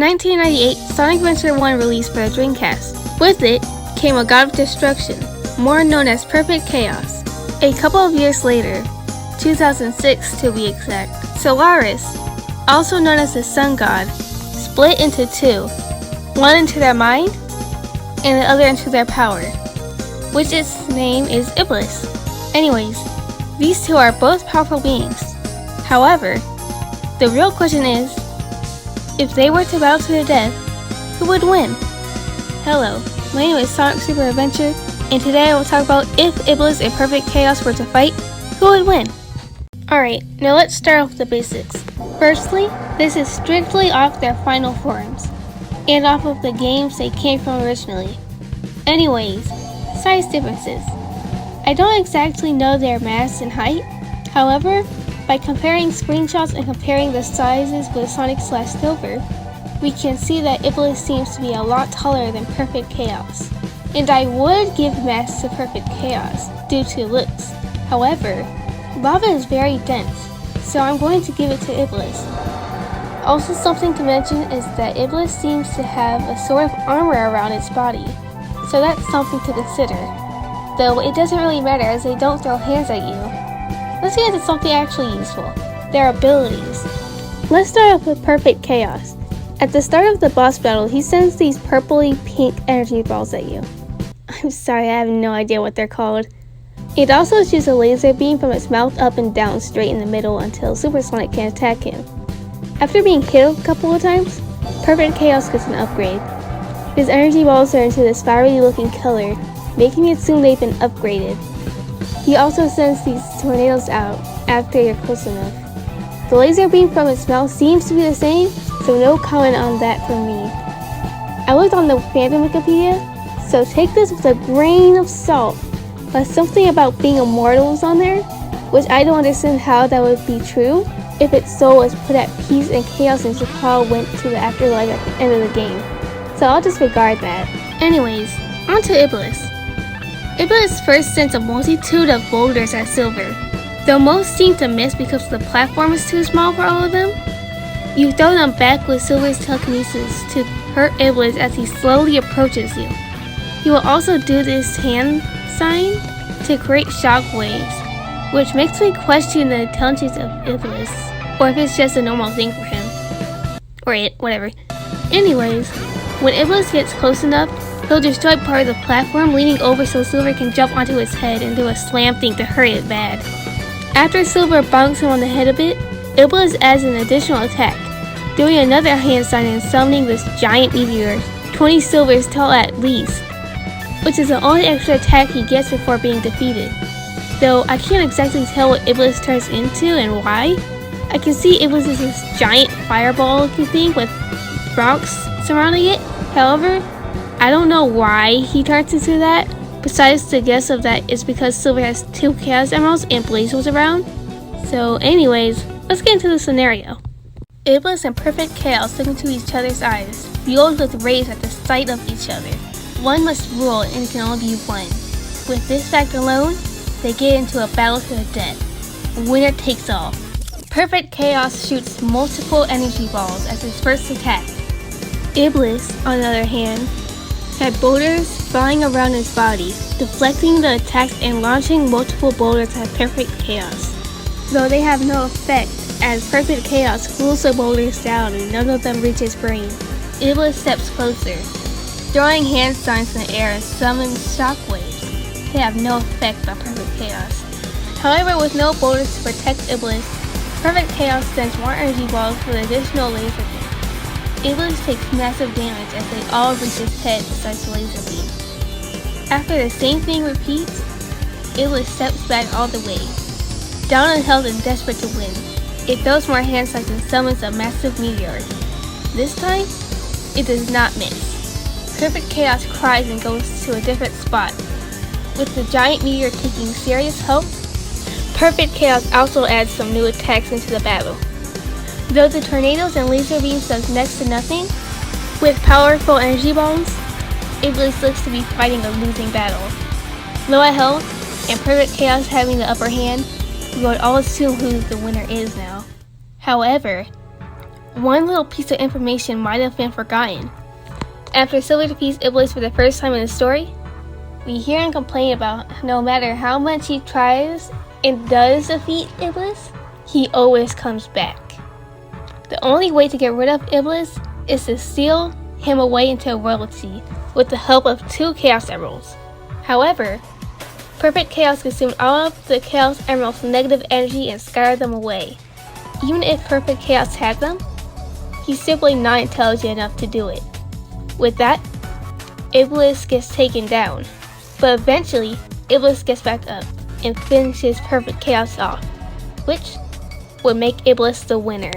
1998, Sonic Adventure 1 released for the Dreamcast. With it came a god of destruction, more known as Perfect Chaos. A couple of years later, 2006 to be exact, Solaris, also known as the Sun God, split into two, one into their mind and the other into their power, which its name is Iblis. Anyways, these two are both powerful beings. However, the real question is, if they were to battle to the death, who would win? Hello, my name is Sonic Super Adventure, and today I will talk about if Iblis and Perfect Chaos were to fight, who would win? Alright, now let's start off with the basics. Firstly, this is strictly off their final forms, and off of the games they came from originally. Anyways, size differences. I don't exactly know their mass and height, however, by comparing screenshots and comparing the sizes with Sonic/Silver, we can see that Iblis seems to be a lot taller than Perfect Chaos. And I would give mass to Perfect Chaos due to looks. However, lava is very dense, so I'm going to give it to Iblis. Also, something to mention is that Iblis seems to have a sort of armor around its body, so that's something to consider. Though it doesn't really matter as they don't throw hands at you. Let's get into something actually useful, their abilities. Let's start off with Perfect Chaos. At the start of the boss battle, he sends these purpley pink energy balls at you. I'm sorry, I have no idea what they're called. It also shoots a laser beam from its mouth up and down straight in the middle until Super Sonic can attack him. After being hit a couple of times, Perfect Chaos gets an upgrade. His energy balls are into this fiery looking color, making it assume they've been upgraded. He also sends these tornadoes out after you're close enough. The laser beam from its mouth seems to be the same, so no comment on that from me. I looked on the fandom Wikipedia, so take this with a grain of salt, but something about being immortal is on there, which I don't understand how that would be true if its soul was put at peace and chaos and Chakal went to the afterlife at the end of the game. So I'll disregard that. Anyways, on to Iblis. Iblis first sends a multitude of boulders at Silver. Though most seem to miss because the platform is too small for all of them, you throw them back with Silver's telekinesis to hurt Iblis as he slowly approaches you. He will also do this hand sign to create shockwaves, which makes me question the intelligence of Iblis, or if it's just a normal thing for him. Or it, whatever. Anyways, when Iblis gets close enough, he'll destroy part of the platform, leaning over so Silver can jump onto his head and do a slam thing to hurt it bad. After Silver bonks him on the head a bit, Iblis adds an additional attack, doing another hand sign and summoning this giant meteor, 20 silvers tall at least, which is the only extra attack he gets before being defeated. Though I can't exactly tell what Iblis turns into and why. I can see Iblis is this giant fireball looking thing with rocks surrounding it. However, I don't know why he turns into that, besides the guess of that it's because Silver has 2 Chaos Emeralds and Blaze was around. So anyways, let's get into the scenario. Iblis and Perfect Chaos look into each other's eyes, fueled with rage at the sight of each other. One must rule and it can only be one. With this fact alone, they get into a battle to the death. Winner takes all. Perfect Chaos shoots multiple energy balls as his first attack. Iblis, on the other hand, had boulders flying around his body, deflecting the attacks and launching multiple boulders at Perfect Chaos. Though they have no effect, as Perfect Chaos cools the boulders down and none of them reach his brain. Iblis steps closer, throwing hand signs in the air and summons shockwaves. They have no effect on Perfect Chaos. However, with no boulders to protect Iblis, Perfect Chaos sends more energy balls with additional laser beam. Iblis takes massive damage as they all reach his head besides the laser beam. After the same thing repeats, Iblis steps back all the way. Down in health and desperate to win, it throws more hand signs and summons a massive meteor. This time, it does not miss. Perfect Chaos cries and goes to a different spot. With the giant meteor taking serious help, Perfect Chaos also adds some new attacks into the battle. Though the tornadoes and laser beams does next to nothing, with powerful energy balls, Iblis looks to be fighting a losing battle. Low at health, and Perfect Chaos having the upper hand, we would all assume who the winner is now. However, one little piece of information might have been forgotten. After Silver defeats Iblis for the first time in the story, we hear him complain about no matter how much he tries and does defeat Iblis, he always comes back. The only way to get rid of Iblis is to steal him away into royalty with the help of 2 Chaos Emeralds. However, Perfect Chaos consumed all of the Chaos Emerald's negative energy and scattered them away. Even if Perfect Chaos had them, he's simply not intelligent enough to do it. With that, Iblis gets taken down, but eventually Iblis gets back up and finishes Perfect Chaos off, which would make Iblis the winner.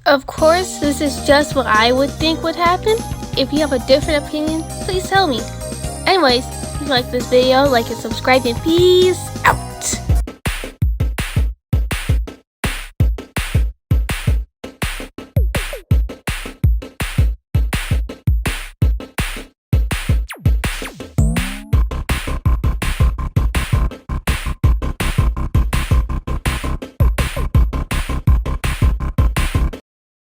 Of course, this is just what I would think would happen. If you have a different opinion, please tell me. Anyways, if you like this video, like and subscribe, and peace!